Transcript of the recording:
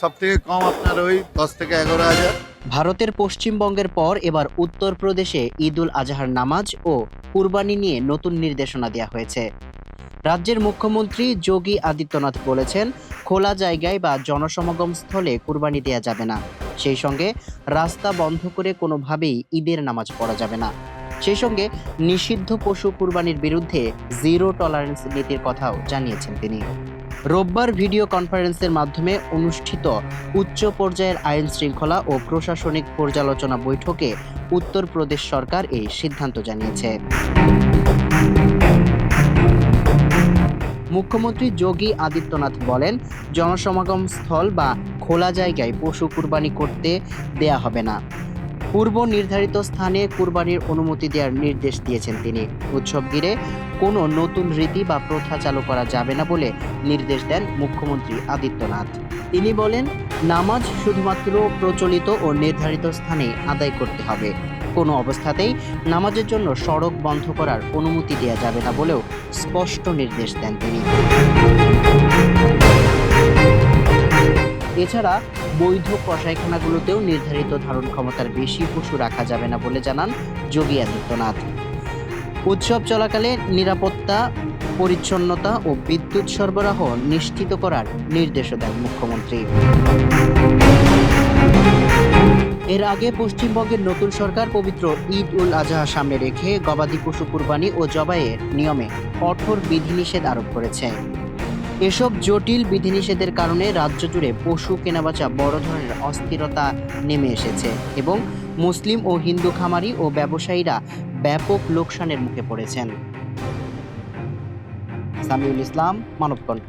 সবথেকে কম আপনার ওই 10 থেকে 11,000। ভারতের পশ্চিমবঙ্গের পর এবার উত্তরপ্রদেশে ঈদুল আজহার নামাজ ও কুরবানি নিয়ে নতুন নির্দেশনা দেওয়া হয়েছে। রাজ্যের মুখ্যমন্ত্রী যোগী আদিত্যনাথ বলেছেন, খোলা জায়গায় বা জনসমাগম স্থলে কুরবানি দেওয়া যাবে না। সেই সঙ্গে রাস্তা বন্ধ করে কোনোভাবেই ঈদের নামাজ পড়া যাবে না। সেই সঙ্গে নিষিদ্ধ পশু কুরবানির বিরুদ্ধে জিরো টলারেন্স নীতির কথাও জানিয়েছেন তিনি। রোববার ভিডিও কনফারেন্সের মাধ্যমে অনুষ্ঠিত উচ্চ পর্যায়ের আইন শৃঙ্খলা ও প্রশাসনিক পর্যালোচনা বৈঠকে উত্তরপ্রদেশ সরকার এই সিদ্ধান্ত জানিয়েছে। মুখ্যমন্ত্রী যোগী আদিত্যনাথ বলেন, জনসমাগম স্থল বা খোলা জায়গায় পশু কুরবানি করতে দেয়া হবে না। পূর্ব নির্ধারিত স্থানে কুরবানির অনুমতি দেওয়ার নির্দেশ দিয়েছেন তিনি। উৎসব ঘিরে কোনো নতুন রীতি বা প্রথা চালু করা যাবে না বলে নির্দেশ দেন মুখ্যমন্ত্রী আদিত্যনাথ। তিনি বলেন, নামাজ শুধুমাত্র প্রচলিত ও নির্ধারিত স্থানে আদায় করতে হবে। কোনো অবস্থাতেই নামাজের জন্য সড়ক বন্ধ করার অনুমতি দেওয়া যাবে না বলেও স্পষ্ট নির্দেশ দেন তিনি। এছাড়া বৈধ কসাইখানাগুলোতেও নির্ধারিত ধারণ ক্ষমতার বেশি পশু রাখা যাবে না বলে জানান যোগী আদিত্যনাথ। উৎসব চলাকালে নিরাপত্তা, পরিচ্ছন্নতা ও বিদ্যুৎ সরবরাহ নিশ্চিত করার নির্দেশও দেন মুখ্যমন্ত্রী। এর আগে পশ্চিমবঙ্গের নতুন সরকার পবিত্র ঈদ উল আজহা সামনে রেখে গবাদি পশু কুরবানি ও জবাইয়ের নিয়মে কঠোর বিধিনিষেধ আরোপ করেছে। এসব জটিল বিধিনিষেধের কারণে রাজ্য জুড়ে পশু কেনাবেচা বড় ধরনের অস্থিরতা নেমে এসেছে এবং মুসলিম ও হিন্দু খামারি ও ব্যবসায়ীরা ব্যাপক লোকসানের মুখে পড়েছেন। সামিউল ইসলাম, মানবকণ্ঠ।